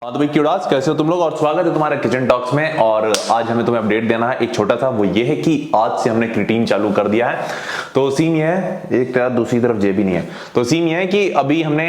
हाँ तो भाई क्यूडास कैसे हो तुम लोग और स्वागत है तुम्हारे किचन टॉक्स में। और आज हमें तुम्हें अपडेट देना है एक छोटा सा, वो ये है कि आज से हमने क्रिएटिन चालू कर दिया है। तो सीन ये है, एक तरह दूसरी तरफ जे भी नहीं है। तो सीन ये है कि अभी हमने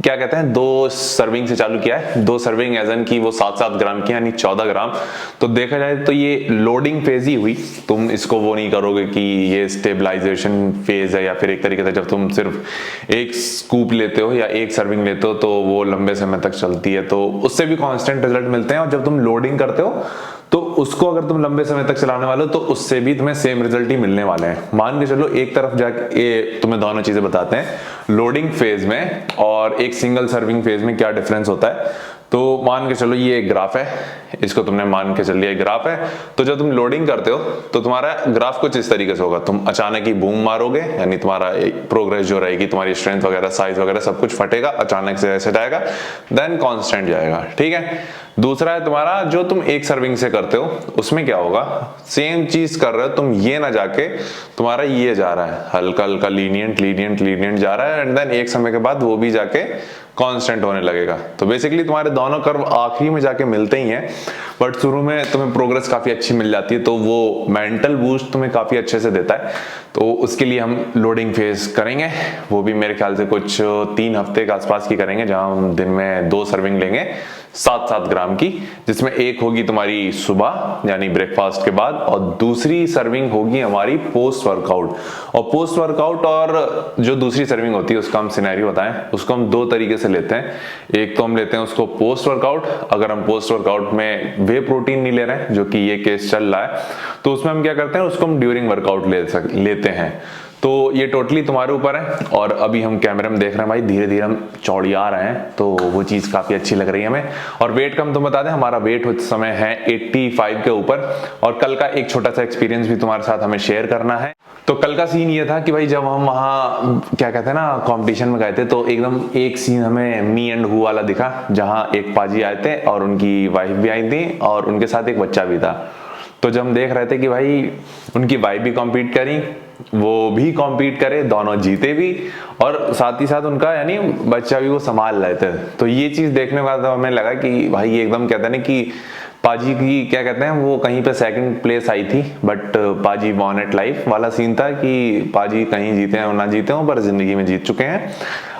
क्या कहते हैं 2 सर्विंग से चालू किया है। 2 सर्विंग एजन की वो 7-7 ग्राम की, यानी 14 ग्राम। तो देखा जाए तो ये लोडिंग फेज ही हुई। तुम इसको वो नहीं करोगे कि ये स्टेबलाइजेशन फेज है, या फिर एक तरीके से जब तुम सिर्फ एक स्कूप लेते हो या एक सर्विंग लेते हो तो वो लंबे समय तक चलती है, तो उससे भी कांस्टेंट रिजल्ट मिलते हैं। और जब तुम लोडिंग करते हो तो उसको अगर तुम लंबे समय तक चलाने वाले हो तो उससे भी तुम्हें सेम रिजल्ट ही मिलने वाले हैं। मान के चलो एक तरफ जाके तुम्हें दोनों चीजें बताते हैं, लोडिंग फेज में और एक सिंगल सर्विंग फेज में क्या डिफरेंस होता है। तो मान के चलो ये एक ग्राफ है, इसको तुमने मान के चल लिया एक ग्राफ है। तो जब तुम लोडिंग करते हो तो तुम्हारा ग्राफ कुछ इस तरीके से होगा। तुम अचानक ही बूम मारोगे, यानी तुम्हारा प्रोग्रेस जो रहेगी, तुम्हारी स्ट्रेंथ वगैरह साइज वगैरह सब कुछ फटेगा, अचानक से ऐसे जाएगा, देन कांस्टेंट जाएगा। ठीक है। दूसरा है तुम्हारा जो तुम एक सर्विंग से करते हो, उसमें क्या होगा, सेम चीज कर रहे हो तुम, ये ना जाके तुम्हारा ये जा रहा है हल्का हल्का लीनियंट लीनियंट लीनियंट जा रहा है, एंड देन एक समय के बाद वो भी जाके कांस्टेंट होने लगेगा। तो बेसिकली तुम्हारे दोनों कर्व आखिरी में जाके मिलते ही हैं, बट शुरू में तुम्हें प्रोग्रेस काफी अच्छी मिल जाती है, तो वो मेंटल बूस्ट तुम्हें काफी अच्छे से देता है। तो उसके लिए हम लोडिंग फेज करेंगे, वो भी मेरे ख्याल से कुछ 3 हफ्ते के आसपास की करेंगे, जहां हम दिन में 2 सर्विंग लेंगे 7-7 ग्राम की, जिसमें एक होगी तुम्हारी सुबह यानी ब्रेकफास्ट के बाद, और दूसरी सर्विंग होगी हमारी पोस्ट वर्कआउट। और पोस्ट वर्कआउट और जो दूसरी सर्विंग होती है उसका हम सिनेरियो बताएं, उसको हम 2 तरीके से लेते हैं। एक तो हम लेते हैं उसको पोस्ट वर्कआउट, अगर हम पोस्ट वर्कआउट में वे प्रोटीन नहीं ले रहे हैं, जो कि ये केस चल रहा है, तो उसमें हम क्या करते हैं, उसको हम ड्यूरिंग वर्कआउट लेते हैं। तो ये टोटली तुम्हारे ऊपर है। और अभी हम कैमरे में देख रहे हैं भाई, धीरे धीरे हम चौड़ी आ रहे हैं, तो वो चीज काफी अच्छी लग रही है हमें। और वेट का हम तुम्हें बता दें, हमारा वेट उस समय है 85 के ऊपर। और कल का एक छोटा सा एक्सपीरियंस भी तुम्हारे साथ हमें शेयर करना है। तो कल का सीन ये था कि भाई जब हम वहाँ क्या कहते हैं ना कंपटीशन में गए थे, तो एकदम एक सीन हमें मी एंड हु वाला दिखा, जहाँ एक पाजी आए थे और उनकी वाइफ भी आई थी और उनके साथ एक बच्चा भी था। तो जब हम देख रहे थे कि भाई उनकी वाइफ भी कॉम्पीट करी, वो भी कॉम्पीट करे, दोनों जीते भी, और साथ ही साथ उनका यानी बच्चा भी वो संभाल रहे थे। तो ये चीज देखने के बाद हमें लगा कि भाई ये एकदम कहते हैं ना कि पाजी की क्या कहते हैं, वो कहीं पे 2nd प्लेस आई थी, बट पाजी वॉन एट लाइफ वाला सीन था कि पाजी कहीं जीते हो ना जीते हो, पर जिंदगी में जीत चुके हैं।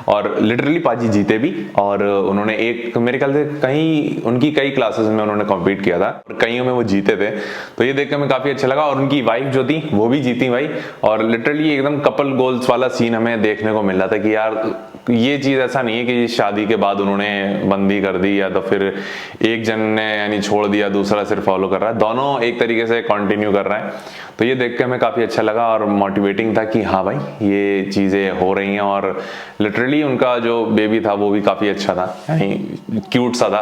और लिटरली पाजी जीते भी, और उन्होंने एक मेरे ख्याल से कहीं उनकी कई क्लासेस में उन्होंने कॉम्पीट किया था और कईयों में वो जीते थे। तो ये देख के हमें काफी अच्छा लगा। और उनकी वाइफ जो थी वो भी जीती भाई। और लिटरली एकदम कपल गोल्स वाला सीन हमें देखने को मिल रहा था कि यार ये चीज ऐसा नहीं है कि शादी के बाद उन्होंने बंदी कर दी, या तो फिर एक जन ने यानी छोड़ दिया, दूसरा सिर्फ फॉलो कर रहा है, दोनों एक तरीके से कंटिन्यू कर रहे हैं। तो ये देख के हमें काफी अच्छा लगा और मोटिवेटिंग था कि हाँ भाई ये चीजें हो रही हैं। और लिटरली उनका जो बेबी था वो भी काफी अच्छा था, यानी क्यूट सा था।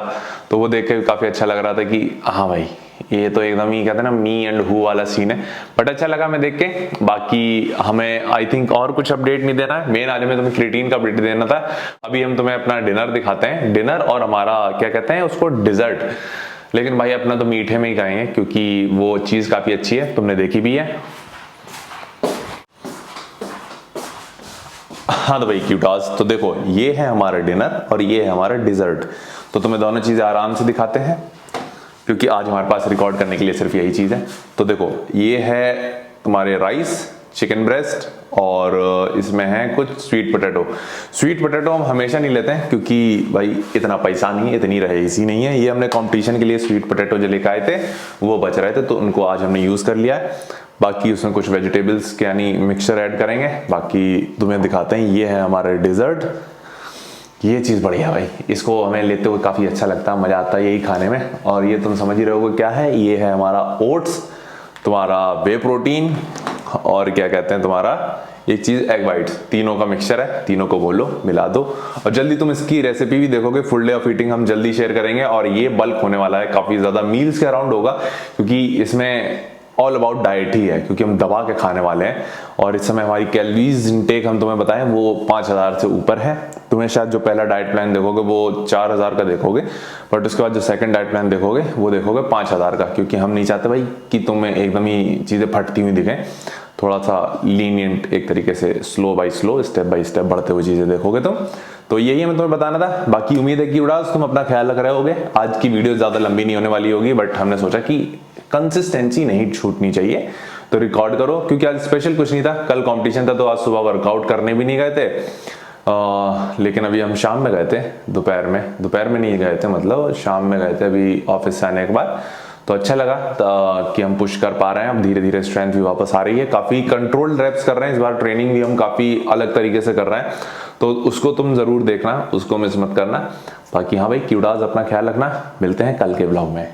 तो वो देख के काफी अच्छा लग रहा था कि हाँ भाई ये तो एकदम ही कहते हैं ना मी एंड हु वाला सीन है। बट अच्छा लगा मैं देख के। बाकी हमें आई थिंक और कुछ अपडेट नहीं देना है, मेन आज में तुम्हें क्रिएटिन का अपडेट देना था। अभी हम तुम्हें अपना डिनर दिखाते हैं, डिनर और हमारा क्या कहते हैं उसको डिजर्ट। लेकिन भाई अपना तो मीठे में ही खाएंगे, क्योंकि वो चीज काफी अच्छी है, तुमने देखी भी है। हाँ तो भाई क्यूटास, तो देखो ये है हमारा डिनर और ये है हमारा डिजर्ट। तो तुम्हें दोनों चीजें आराम से दिखाते हैं, क्योंकि आज हमारे पास रिकॉर्ड करने के लिए सिर्फ यही चीज है। तो देखो ये है तुम्हारे राइस, चिकन ब्रेस्ट, और इसमें है कुछ स्वीट पोटैटो। स्वीट पोटैटो हम हमेशा नहीं लेते हैं, क्योंकि भाई इतना पैसा नहीं है, इतनी रईसी नहीं है। ये हमने कंपटीशन के लिए स्वीट पोटैटो जो लेकर आए थे वो बच रहे थे, तो उनको आज हमने यूज कर लिया है। बाकी उसमें कुछ वेजिटेबल्स के यानी मिक्सचर ऐड करेंगे। बाकी तुम्हें दिखाते हैं, ये है हमारा डिजर्ट। ये चीज बढ़िया भाई, इसको हमें लेते हुए काफी अच्छा लगता है, मजा आता है यही खाने में। और ये तुम समझ ही रहे होगे क्या है, ये है हमारा ओट्स, तुम्हारा वे प्रोटीन, और क्या कहते हैं तुम्हारा एक चीज एग वाइट्स। तीनों का मिक्सचर है, तीनों को बोलो मिला दो। और जल्दी तुम इसकी रेसिपी भी देखोगे, फुल डे ऑफ ईटिंग हम जल्दी शेयर करेंगे। और ये बल्क होने वाला है, काफी ज्यादा मील्स के अराउंड होगा, क्योंकि इसमें ऑल अबाउट डाइट ही है, क्योंकि हम दबा के खाने वाले हैं। और इस समय हमारी कैलोरीज इनटेक हम तुम्हें बताएं वो 5000 से ऊपर है। तुम्हें शायद जो पहला डाइट प्लान देखोगे वो 4000 का देखोगे, बट उसके बाद जो सेकंड डाइट प्लान देखोगे वो देखोगे 5000 का, क्योंकि हम नहीं चाहते भाई कि तुम्हें एकदम ही चीजें फटती हुई दिखें। थोड़ा सा लीनियंट एक तरीके से slow by slow step by step बढ़ते हुए चीजें देखोगे तुम। तो यही है मैं तुम्हें बताना था। बाकी उम्मीद है कि उड़ास तुम अपना ख्याल रख रहे होगे। आज की वीडियो ज्यादा लंबी नहीं होने वाली होगी, बट हमने सोचा कि कंसिस्टेंसी नहीं छूटनी चाहिए तो रिकॉर्ड करो, क्योंकि आज स्पेशल कुछ नहीं था, कल कंपटीशन था तो आज सुबह वर्कआउट करने भी नहीं गए थे। लेकिन अभी हम शाम में गए थे, दोपहर में नहीं गए थे, मतलब शाम में गए थे अभी ऑफिस से आने के बाद। तो अच्छा लगा कि हम पुश कर पा रहे हैं, अब धीरे धीरे स्ट्रेंथ भी वापस आ रही है, काफी कंट्रोल्ड रेप्स कर रहे हैं इस बार, ट्रेनिंग भी हम काफी अलग तरीके से कर रहे हैं, तो उसको तुम जरूर देखना, उसको मिस मत करना। बाकी हाँ भाई क्यूडाज अपना ख्याल रखना, मिलते हैं कल के ब्लॉग में।